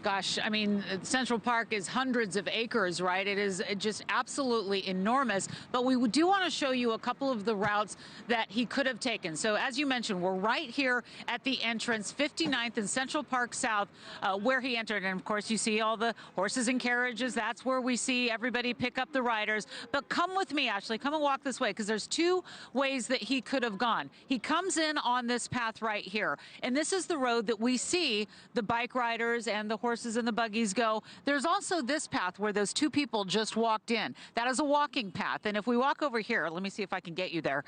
Gosh, I mean, Central Park is hundreds of acres, right? It is just absolutely enormous. But we do want to show you a couple of the routes that he could have taken. So as you mentioned, we're right here at the entrance, 59th and Central Park South, where he entered. And of course, you see all the horses and carriages. That's where we see everybody pick up the riders. But come with me, Ashleigh. Come and walk this way, because there's two ways that he could have gone. He comes in on this path right here. And this is the road that we see the bike riders and the horses and the buggies go. There's also this path where those two people just walked in. That is a walking path. And if we walk over here, let me see if I can get you there.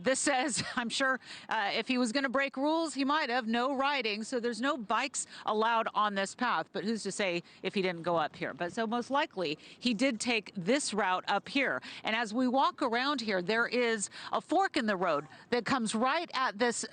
This says, I'm sure if he was going to break rules, he might have no riding. So there's no bikes allowed on this path. But who's to say if he didn't go up here? But so most likely he did take this route up here. And as we walk around here, there is a fork in the road that comes right at this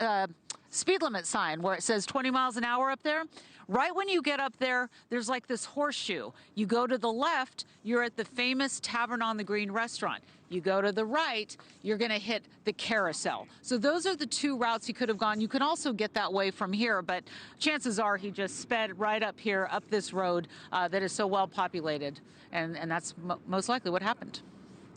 speed limit sign where it says 20 miles an hour up there. Right when you get up there, there's like this horseshoe. You go to the left, you're at the famous Tavern on the Green restaurant. You go to the right, you're going to hit the Carousel. So those are the two routes he could have gone. You can also get that way from here, but chances are he just sped right up here, up this road that is so well populated. And that's most likely what happened.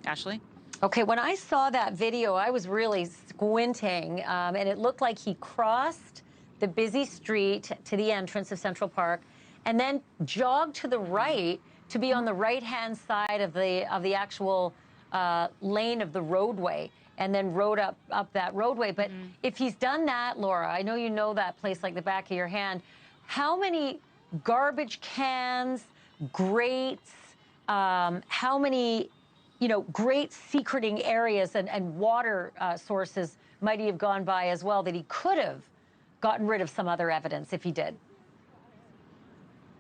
Ashleigh? Okay, when I saw that video, I was really squinting, and it looked like he crossed the busy street to the entrance of Central Park and then jogged to the right to be on the right-hand side of the actual lane of the roadway, and then rode up that roadway. But if he's done that, Laura, I know you know that place like the back of your hand, how many garbage cans, grates, how many great secreting areas and water sources might he have gone by as well that he could have gotten rid of some other evidence if he did?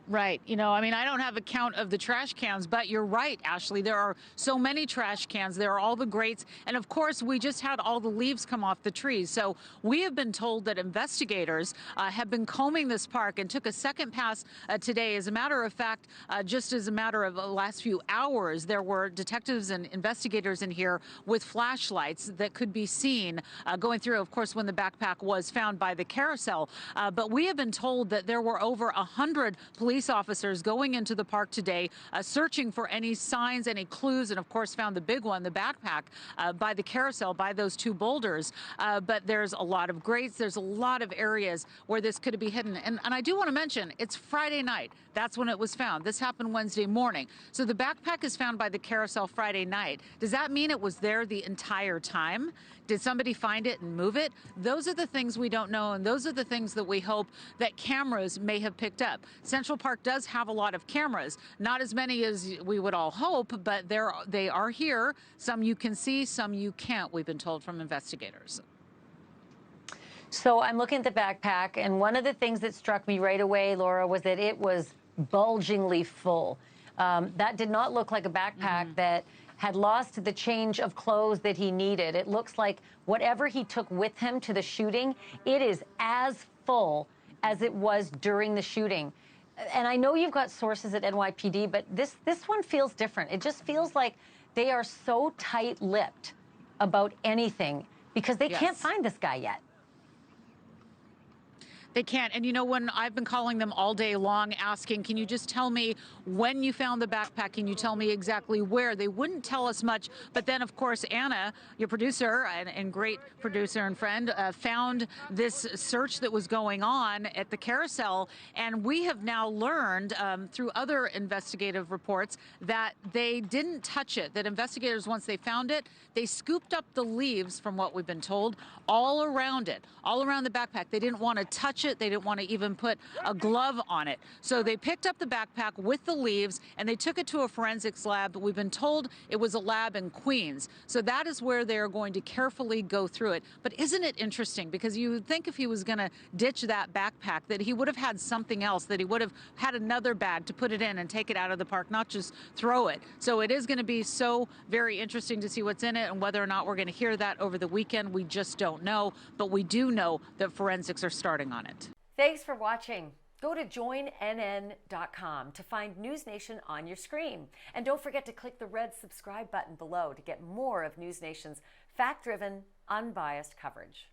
Right. I mean, I don't have a count of the trash cans, but you're right, Ashleigh. There are so many trash cans. There are all the grates. And of course, we just had all the leaves come off the trees. So we have been told that investigators have been combing this park and took a second pass today. As a matter of fact, just as a matter of the last few hours, there were detectives and investigators in here with flashlights that could be seen going through, of course, when the backpack was found by the Carousel. But we have been told that there were over 100 police officers going into the park today, searching for any signs, any clues, and of course found the big one, the backpack, by the Carousel, by those two boulders. But there's a lot of grates. There's a lot of areas where this could be hidden. And I do want to mention, it's Friday night. That's when it was found. This happened Wednesday morning. So the backpack is found by the Carousel Friday night. Does that mean it was there the entire time? Did somebody find it and move it? Those are the things we don't know, and those are the things that we hope that cameras may have picked up. Central Park does have a lot of cameras, not as many as we would all hope, but they are here. Some you can see, some you can't, we've been told from investigators. So I'm looking at the backpack, and one of the things that struck me right away, Laura, was that it was bulgingly full. That did not look like a backpack that had lost the change of clothes that he needed. It looks like whatever he took with him to the shooting, it is as full as it was during the shooting. And I know you've got sources at NYPD, but this one feels different. It just feels like they are so tight-lipped about anything because they can't find this guy yet. They can't. And when I've been calling them all day long asking, can you just tell me when you found the backpack? Can you tell me exactly where? They wouldn't tell us much. But then, of course, Anna, your producer and great producer and friend, found this search that was going on at the Carousel. And we have now learned through other investigative reports that they didn't touch it, that investigators, once they found it, they scooped up the leaves, from what we've been told, all around it, all around the backpack. They didn't want to touch it. They didn't want to even put a glove on it. So they picked up the backpack with the leaves and they took it to a forensics lab. We've been told it was a lab in Queens. So that is where they're going to carefully go through it. But isn't it interesting? Because you would think if he was going to ditch that backpack, that he would have had something else, that he would have had another bag to put it in and take it out of the park, not just throw it. So it is going to be so very interesting to see what's in it, and whether or not we're going to hear that over the weekend, we just don't know. But we do know that forensics are starting on it. Thanks for watching. Go to joinnn.com to find NewsNation on your screen. And don't forget to click the red subscribe button below to get more of NewsNation's fact-driven, unbiased coverage.